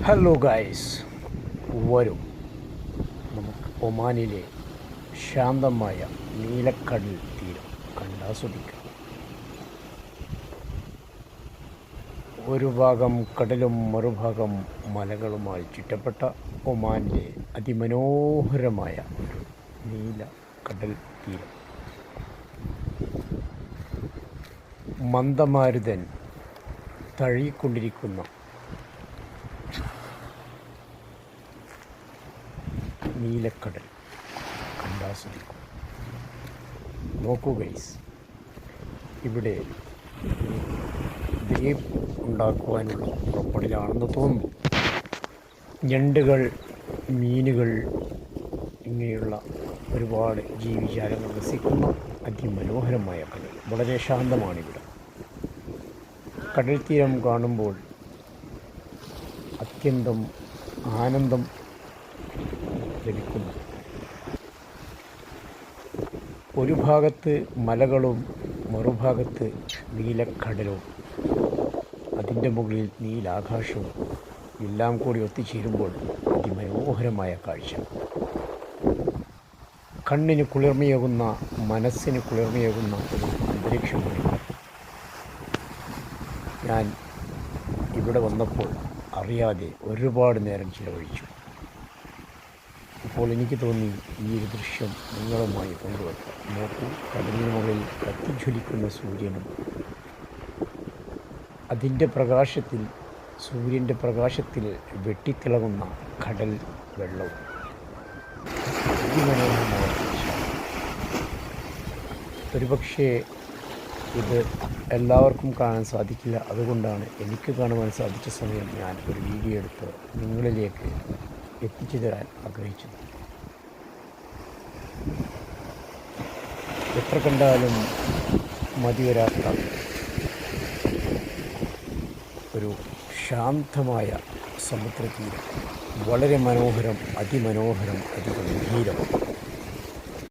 Hello guys, വരും നമുക്ക് ഒമാനിലെ ശാന്തമായ നീലക്കടൽ തീരം കണ്ടാസ്വദിക്കാം. ഒരു ഭാഗം കടലും മറുഭാഗം മലകളുമായി ചുറ്റപ്പെട്ട ഒമാനിലെ അതിമനോഹരമായ ഒരു നീല കടൽ തീരം. മന്ദമാരുതൻ തഴുകിക്കൊണ്ടിരിക്കുന്ന നീലക്കടൽ കണ്ടാസ്വദിക്കും. നോക്കൂ ഗൈസ്, ഇവിടെ ദ്വീപ് ഉണ്ടാക്കുവാനുള്ള പുറപ്പെടലാണെന്ന് തോന്നുന്നു. ഞണ്ടുകൾ, മീനുകൾ, ഇങ്ങനെയുള്ള ഒരുപാട് ജീവിജാലങ്ങൾ വസിക്കുന്ന അതിമനോഹരമായ കടൽ. വളരെ ശാന്തമാണിവിടെ. കടൽ തീരം കാണുമ്പോൾ അത്യന്തം ആനന്ദം ലഭിക്കുന്നു. ഒരു ഭാഗത്ത് മലകളും മറുഭാഗത്ത് നീലക്കടലും അതിൻ്റെ മുകളിൽ നീലാകാശവും എല്ലാം കൂടി ഒത്തുചേരുമ്പോൾ അതിമനോഹരമായ കാഴ്ച. കണ്ണിന് കുളിർമയേകുന്ന, മനസ്സിന് കുളിർമയേകുന്ന ഒരു അന്തരീക്ഷമാണ്. ഞാൻ ഇവിടെ വന്നപ്പോൾ അറിയാതെ ഒരുപാട് നേരം ചിലവഴിച്ചു. ഇപ്പോൾ എനിക്ക് തോന്നി ഈ ഒരു ദൃശ്യം നിങ്ങളുമായി പങ്കുവെക്കാം. നോക്കൂ, കടലിന് മുകളിൽ കത്തിജ്വലിക്കുന്ന സൂര്യനും അതിൻ്റെ പ്രകാശത്തിൽ, സൂര്യൻ്റെ പ്രകാശത്തിൽ വെട്ടിത്തിളങ്ങുന്ന കടൽ വെള്ളവും അതിമനോഹരമായ കാഴ്ച. ഒരുപക്ഷേ ഇത് എല്ലാവർക്കും കാണാൻ സാധിക്കില്ല. അതുകൊണ്ടാണ് എനിക്ക് കാണുവാൻ സാധിച്ച സമയം ഞാൻ ഒരു വീഡിയോ എടുത്ത് നിങ്ങളിലേക്ക് എത്തിച്ചു തരാൻ ആഗ്രഹിച്ചത്. എത്ര കണ്ടാലും മതി വരാത്ത ഒരു ശാന്തമായ സമുദ്രതീരം. വളരെ മനോഹരം, അതിമനോഹരം, അതിഗംഭീരം.